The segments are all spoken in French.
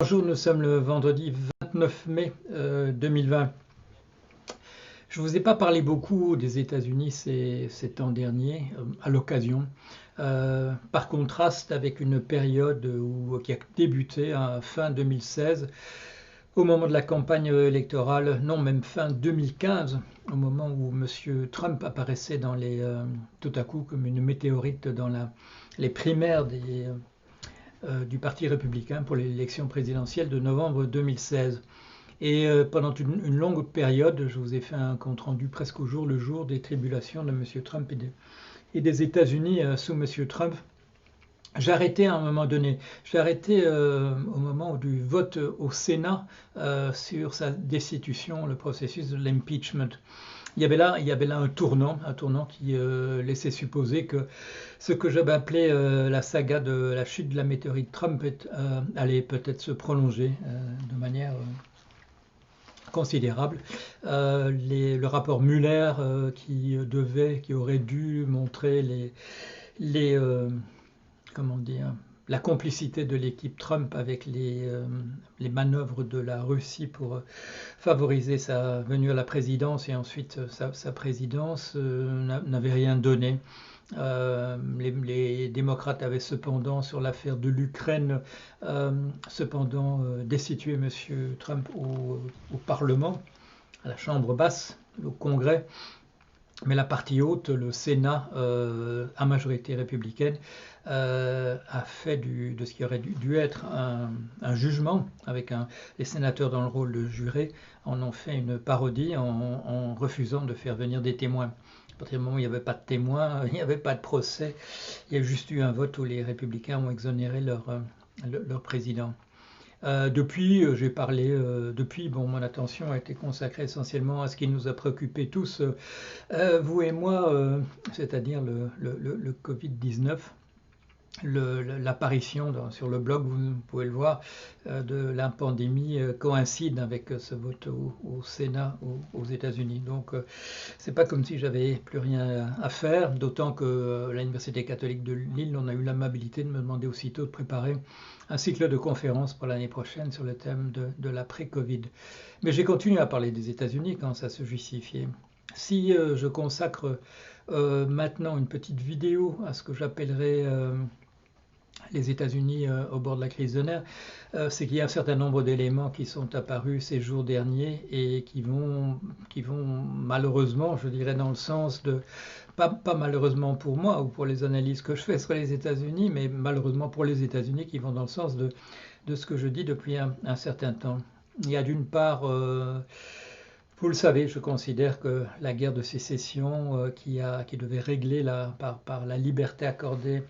Bonjour, nous sommes le vendredi 29 mai 2020. Je ne vous ai pas parlé beaucoup des États-Unis ces temps derniers, à l'occasion, par contraste avec une période qui a débuté à fin 2016, au moment de la campagne électorale, non, même fin 2015, au moment où M. Trump apparaissait tout à coup comme une météorite dans les primaires du Parti républicain pour l'élection présidentielle de novembre 2016. Et pendant une longue période, je vous ai fait un compte-rendu presque au jour le jour des tribulations de M. Trump et des États-Unis sous M. Trump. J'ai arrêté à un moment donné. J'ai arrêté au moment du vote au Sénat sur sa destitution, le processus de l'impeachment. Il y avait là un tournant qui laissait supposer que ce que j'avais appelé la saga de la chute de la météorite Trump allait peut-être se prolonger de manière considérable. Le rapport Mueller qui aurait dû montrer comment dire, la complicité de l'équipe Trump avec les manœuvres de la Russie pour favoriser sa venue à la présidence et ensuite sa présidence n'avait rien donné. Les démocrates avaient cependant, sur l'affaire de l'Ukraine, destitué M. Trump au Parlement, à la Chambre basse, au Congrès. Mais la partie haute, le Sénat, à majorité républicaine, a fait de ce qui aurait dû être un jugement, avec les sénateurs dans le rôle de jurés, en ont fait une parodie en refusant de faire venir des témoins. À partir du moment où il n'y avait pas de témoins, il n'y avait pas de procès, il y a juste eu un vote où les républicains ont exonéré leur président. Depuis, mon attention a été consacrée essentiellement à ce qui nous a préoccupés tous, vous et moi, c'est-à-dire le Covid-19, l'apparition sur le blog, vous pouvez le voir, de la pandémie coïncide avec ce vote au Sénat aux États-Unis. Donc, c'est pas comme si j'avais plus rien à faire, d'autant que l'Université catholique de Lille, on a eu l'amabilité de me demander aussitôt de préparer un cycle de conférences pour l'année prochaine sur le thème de l'après-Covid. Mais j'ai continué à parler des États-Unis quand ça se justifiait. Si je consacre maintenant une petite vidéo à ce que j'appellerais les États-Unis au bord de la crise de nerfs, c'est qu'il y a un certain nombre d'éléments qui sont apparus ces jours derniers et qui vont malheureusement, je dirais dans le sens de, pas malheureusement pour moi ou pour les analyses que je fais sur les États-Unis, mais malheureusement pour les États-Unis qui vont dans le sens de ce que je dis depuis un certain temps. Il y a d'une part, vous le savez, je considère que la guerre de sécession qui devait régler par la liberté accordée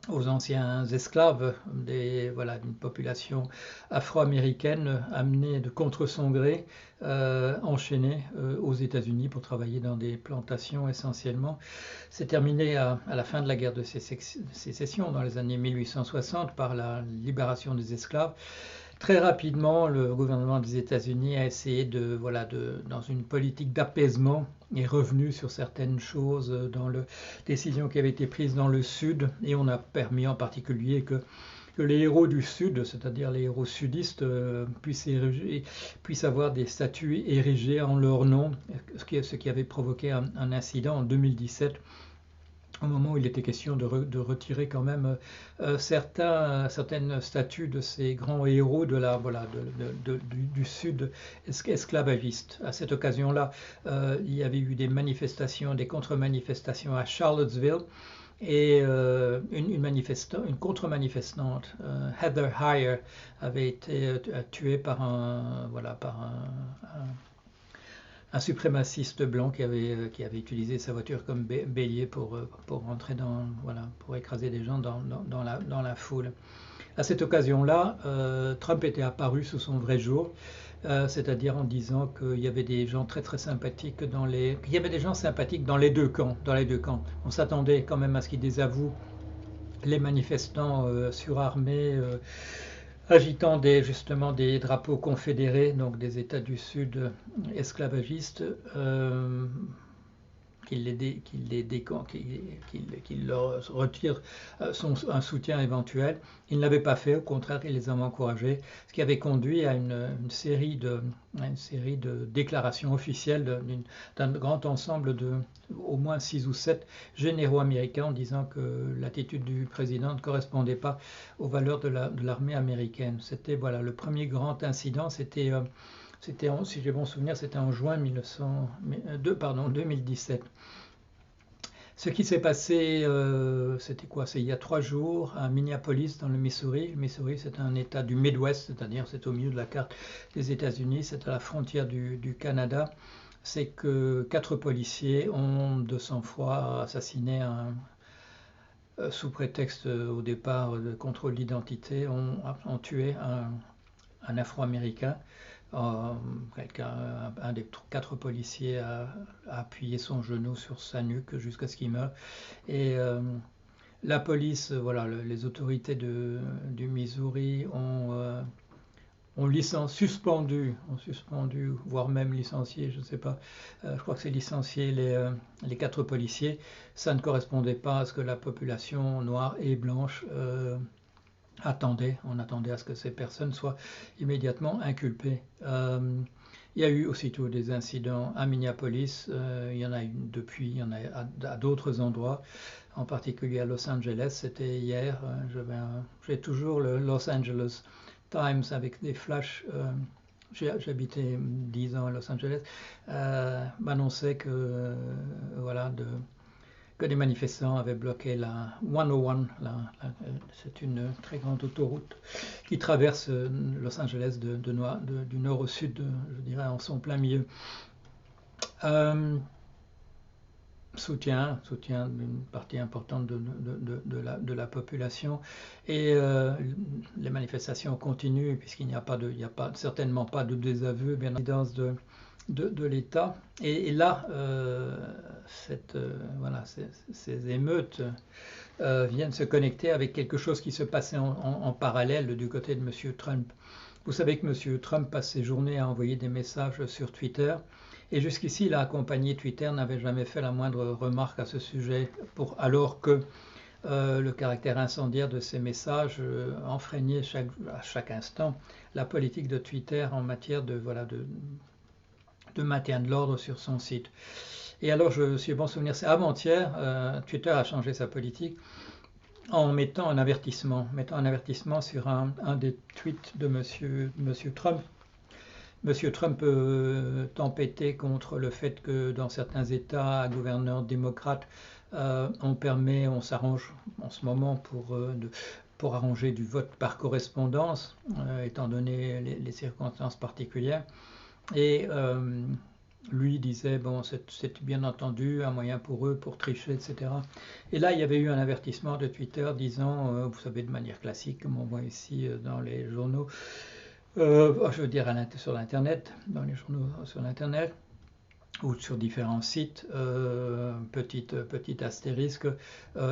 aux anciens esclaves d'une population afro-américaine amenée de contre son gré, enchaînée aux États-Unis pour travailler dans des plantations essentiellement. C'est terminé à la fin de la guerre de sécession dans les années 1860 par la libération des esclaves. Très rapidement, le gouvernement des États-Unis a essayé dans une politique d'apaisement, est revenu sur certaines choses dans les décisions qui avaient été prises dans le Sud, et on a permis en particulier que les héros du Sud, c'est-à-dire les héros sudistes, puissent avoir des statues érigées en leur nom, ce qui avait provoqué un incident en 2017. Au moment où il était question de retirer quand même certaines statues de ces grands héros du Sud esclavagiste. À cette occasion-là, il y avait eu des manifestations, des contre-manifestations à Charlottesville, et une contre-manifestante, Heather Heyer, avait été tuée par un suprémaciste blanc qui avait utilisé sa voiture comme bélier pour rentrer pour écraser des gens dans la foule. À cette occasion-là, Trump était apparu sous son vrai jour, c'est-à-dire en disant qu'il y avait des gens très très sympathiques qu'il y avait des gens sympathiques dans les deux camps. On s'attendait quand même à ce qu'ils désavouent les manifestants surarmés, agitant justement des drapeaux confédérés, donc des États du Sud esclavagistes, qu'il leur retire un soutien éventuel. Il ne l'avait pas fait, au contraire, il les a encouragés, ce qui avait conduit à une série de déclarations officielles d'un grand ensemble de au moins 6 ou 7 généraux américains en disant que l'attitude du président ne correspondait pas aux valeurs de l'armée américaine. C'était voilà, le premier grand incident, c'était, si j'ai bon souvenir, c'était en juin 2017. Ce qui s'est passé, c'était quoi? C'est il y a 3 jours à Minneapolis, dans le Missouri. Le Missouri, c'est un État du Midwest, c'est-à-dire c'est au milieu de la carte des États-Unis, c'est à la frontière du Canada. C'est que 4 policiers ont de sang-froid assassiné sous prétexte au départ de contrôle d'identité, ont tué un Afro-Américain. Un des 4 policiers a appuyé son genou sur sa nuque jusqu'à ce qu'il meure. Et la police, voilà, les autorités du Missouri ont suspendu, voire même licencié, je ne sais pas, je crois que c'est licencié les 4 policiers. Ça ne correspondait pas à ce que la population noire et blanche attendait. On attendait à ce que ces personnes soient immédiatement inculpées. Il y a eu aussitôt des incidents à Minneapolis, il y en a eu depuis, il y en a à d'autres endroits, en particulier à Los Angeles. C'était hier, j'ai toujours le Los Angeles Times avec des flashs. J'habitais 10 ans à Los Angeles, m'annonçait que que des manifestants avaient bloqué la 101. C'est une très grande autoroute qui traverse Los Angeles du nord au sud, je dirais, en son plein milieu. Soutien d'une partie importante de la population, et les manifestations continuent puisqu'il n'y a certainement pas de désaveu, bien évidemment, de l'État. Et là, ces émeutes viennent se connecter avec quelque chose qui se passait en parallèle du côté de M. Trump. Vous savez que M. Trump passe ses journées à envoyer des messages sur Twitter. Et jusqu'ici, il a accompagné Twitter, n'avait jamais fait la moindre remarque à ce sujet, alors que le caractère incendiaire de ces messages enfreignait à chaque instant la politique de Twitter en matière de maintien de l'ordre sur son site. Et alors, si j'ai bon souvenir, c'est avant-hier, Twitter a changé sa politique en mettant un avertissement sur un des tweets de Monsieur Trump. Monsieur Trump tempêtait contre le fait que dans certains États, gouverneurs démocrates, on s'arrange en ce moment pour arranger du vote par correspondance, étant donné les circonstances particulières. Et lui disait, bon, c'est bien entendu un moyen pour eux pour tricher, etc. Et là, il y avait eu un avertissement de Twitter disant, vous savez, de manière classique, comme on voit ici dans les journaux, je veux dire sur l'Internet, dans les journaux sur l'Internet, ou sur différents sites, petit astérisque,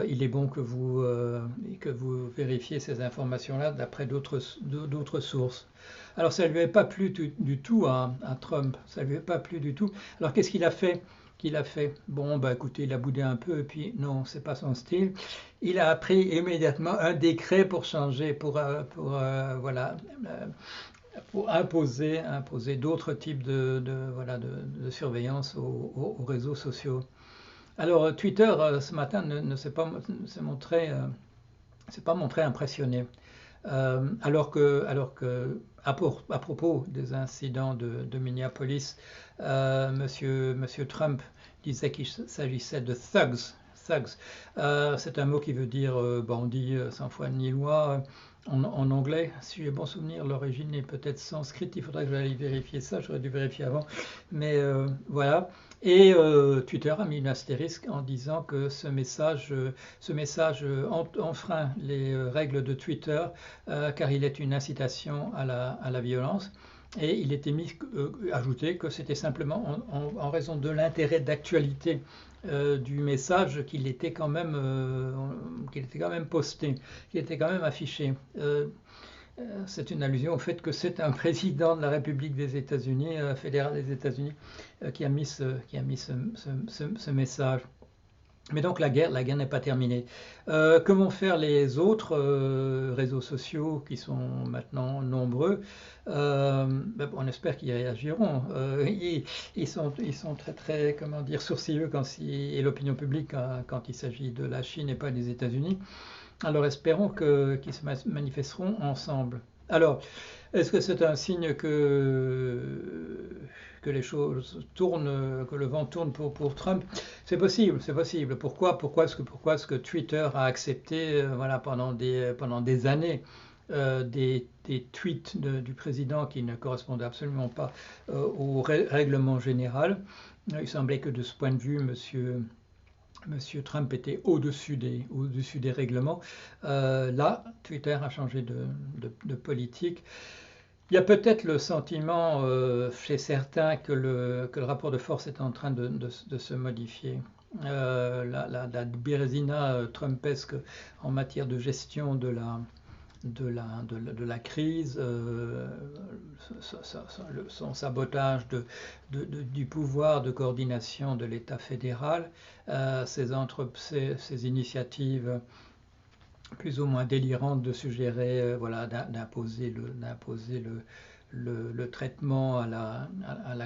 il est bon que vous vérifiez ces informations-là d'après d'autres sources. Alors ça ne lui avait pas plu du tout à Trump, ça ne lui avait pas plu du tout. Alors qu'est-ce qu'il a fait? Bon, bah écoutez, il a boudé un peu, et puis non, c'est pas son style. Il a pris immédiatement un décret pour changer, pour imposer d'autres types de surveillance aux réseaux sociaux. Alors Twitter ce matin ne s'est pas montré impressionné, alors que à propos des incidents de Minneapolis, Monsieur Trump disait qu'il s'agissait de thugs. C'est un mot qui veut dire bandit sans foi ni loi. En anglais, si j'ai bon souvenir, l'origine est peut-être sanscrite, il faudrait que j'aille vérifier ça, j'aurais dû vérifier avant, mais voilà. Et Twitter a mis une astérisque en disant que ce message enfreint les règles de Twitter car il est une incitation à la violence. Et il était ajouté que c'était simplement en raison de l'intérêt d'actualité du message qu'il était quand même posté, qu'il était quand même affiché. c'est une allusion au fait que c'est un président de la République des États-Unis, fédéral des États-Unis, qui a mis ce message. Mais donc la guerre n'est pas terminée. Que vont faire les autres réseaux sociaux qui sont maintenant nombreux? On espère qu'ils réagiront. Ils sont très très, comment dire, sourcilleux et l'opinion publique quand il s'agit de la Chine et pas des États-Unis. Alors espérons qu'ils se manifesteront ensemble. Alors, est-ce que c'est un signe que les choses tournent, que le vent tourne pour Trump? C'est possible, c'est possible. Pourquoi est-ce que Twitter a accepté, voilà, pendant des années des tweets du président qui ne correspondaient absolument pas au règlement général? Il semblait que de ce point de vue, Monsieur Trump était au-dessus des règlements. Là, Twitter a changé de politique. Il y a peut-être le sentiment chez certains que le rapport de force est en train de se modifier. La bérésina trumpesque en matière de gestion de la crise, son sabotage du pouvoir de coordination de l'État fédéral, ces initiatives plus ou moins délirantes de suggérer, voilà, d'imposer le traitement à la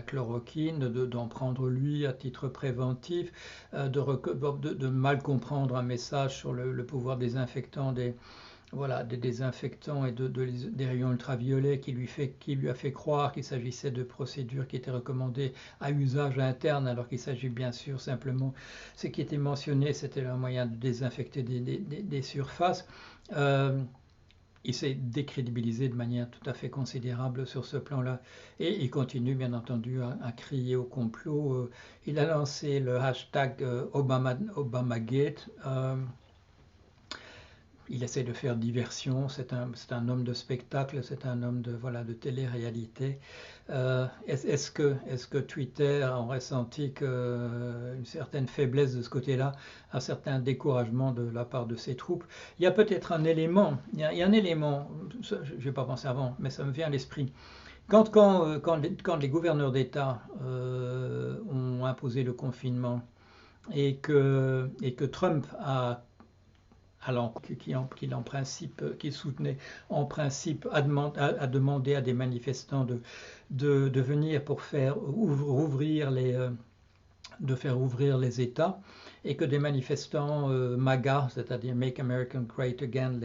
chloroquine, d'en prendre lui à titre préventif, de mal comprendre un message sur le pouvoir désinfectant des désinfectants et des rayons ultraviolets qui lui a fait croire qu'il s'agissait de procédures qui étaient recommandées à usage interne, alors qu'il s'agit bien sûr simplement, ce qui était mentionné, c'était un moyen de désinfecter des surfaces. Il s'est décrédibilisé de manière tout à fait considérable sur ce plan-là. Et il continue bien entendu à crier au complot. Il a lancé le hashtag Obamagate. Il essaie de faire diversion, c'est un homme de spectacle, c'est un homme de télé-réalité. Est-ce que Twitter a ressenti une certaine faiblesse de ce côté-là, un certain découragement de la part de ses troupes? Il y a peut-être un élément, je n'ai pas pensé avant, mais ça me vient à l'esprit. Quand les gouverneurs d'État ont imposé le confinement et que Trump qui soutenait en principe, a demandé à des manifestants de venir pour faire ouvrir les États, et que des manifestants MAGA, c'est-à-dire Make America Great Again,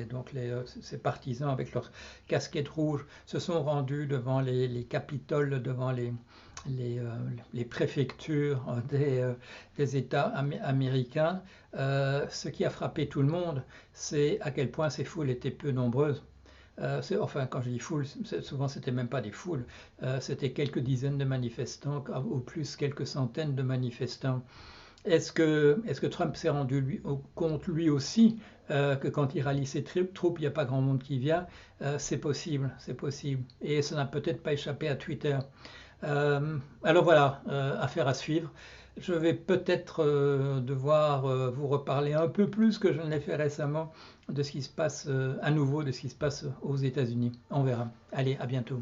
ces partisans avec leurs casquettes rouges, se sont rendus devant les capitoles, devant les préfectures des États américains. Ce qui a frappé tout le monde, c'est à quel point ces foules étaient peu nombreuses. Enfin, quand je dis foule, souvent c'était même pas des foules, c'était quelques dizaines de manifestants, ou plus quelques centaines de manifestants. Est-ce que Trump s'est rendu compte lui aussi que quand il rallie ses troupes, il n'y a pas grand monde qui vient? C'est possible, c'est possible. Et ça n'a peut-être pas échappé à Twitter. Alors voilà, affaire à suivre. Je vais peut-être devoir vous reparler un peu plus que je ne l'ai fait récemment de ce qui se passe à nouveau, de ce qui se passe aux États-Unis. On verra. Allez, à bientôt.